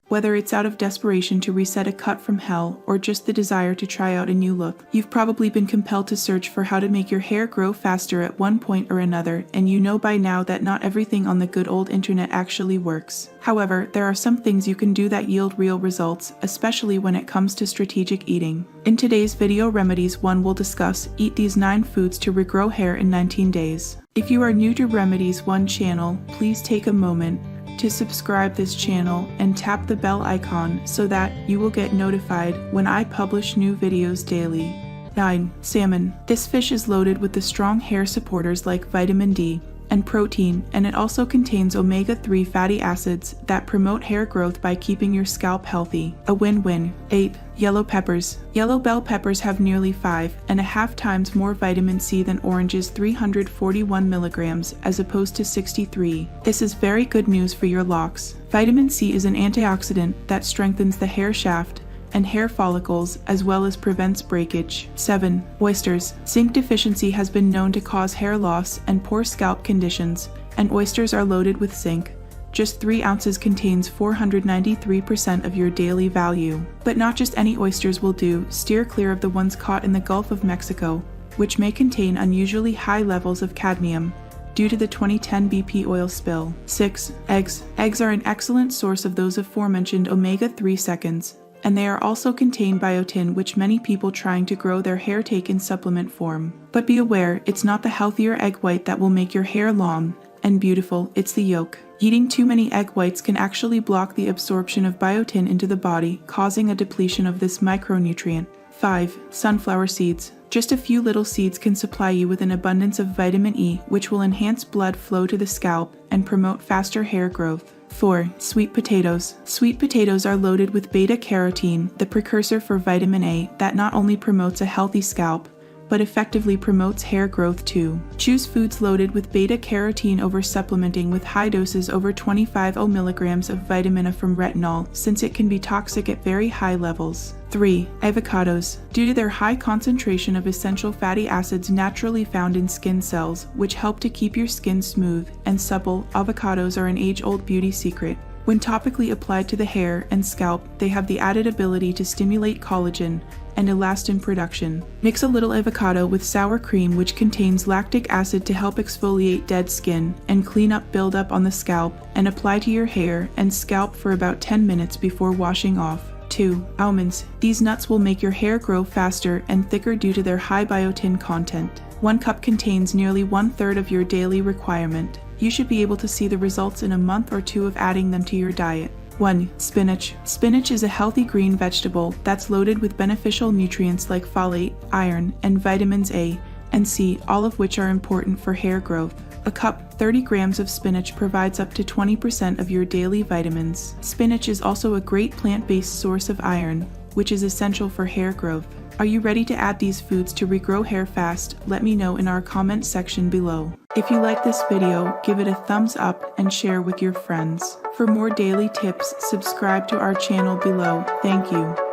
Whether it's out of desperation to reset a cut from hell or just the desire to try out a new look, you've probably been compelled to search for how to make your hair grow faster at one point or another, and you know by now that not everything on the good old internet actually works. However, there are some things you can do that yield real results, especially when it comes to strategic eating. In today's video Remedies 1 will discuss eat these 9 foods to regrow hair in 19 days. If you are new to Remedies 1 channel, please take a moment to subscribe this channel and tap the bell icon so that you will get notified when I publish new videos daily. 9. Salmon. This fish is loaded with the strong hair supporters like vitamin D and protein, and it also contains omega-3 fatty acids that promote hair growth by keeping your scalp healthy. A win-win. 8. Yellow peppers. Yellow bell peppers have nearly 5.5 times more vitamin C than oranges, 341 milligrams as opposed to 63. This is very good news for your locks. Vitamin C is an antioxidant that strengthens the hair shaft and hair follicles, as well as prevents breakage. 7. Oysters. Zinc deficiency has been known to cause hair loss and poor scalp conditions, and oysters are loaded with zinc. Just 3 ounces contains 493% of your daily value. But not just any oysters will do. Steer clear of the ones caught in the Gulf of Mexico, which may contain unusually high levels of cadmium due to the 2010 BP oil spill. 6. Eggs. Eggs are an excellent source of those aforementioned omega-3 seconds, and they are also contain biotin, which many people trying to grow their hair take in supplement form. But be aware, it's not the healthier egg white that will make your hair long and beautiful, it's the yolk. Eating too many egg whites can actually block the absorption of biotin into the body, causing a depletion of this micronutrient. 5. Sunflower seeds. Just a few little seeds can supply you with an abundance of vitamin E, which will enhance blood flow to the scalp and promote faster hair growth. 4. Sweet potatoes. Sweet potatoes are loaded with beta-carotene, the precursor for vitamin A that not only promotes a healthy scalp, but effectively promotes hair growth too. Choose foods loaded with beta-carotene over supplementing with high doses over 25 milligrams of vitamin A from retinol, since it can be toxic at very high levels. 3. Avocados. Due to their high concentration of essential fatty acids naturally found in skin cells, which help to keep your skin smooth and supple, avocados are an age-old beauty secret. When topically applied to the hair and scalp, they have the added ability to stimulate collagen and elastin production. Mix a little avocado with sour cream, which contains lactic acid, to help exfoliate dead skin and clean up buildup on the scalp, and apply to your hair and scalp for about 10 minutes before washing off. 2. Almonds. These nuts will make your hair grow faster and thicker due to their high biotin content. 1 cup contains nearly 1/3 of your daily requirement. You should be able to see the results in a month or 2 of adding them to your diet. 1. Spinach. Spinach is a healthy green vegetable that's loaded with beneficial nutrients like folate, iron, and vitamins A and C, all of which are important for hair growth. A cup, 30 grams of spinach, provides up to 20% of your daily vitamins. Spinach is also a great plant-based source of iron, which is essential for hair growth. Are you ready to add these foods to regrow hair fast? Let me know in our comment section below. If you like this video, give it a thumbs up and share with your friends. For more daily tips, subscribe to our channel below. Thank you.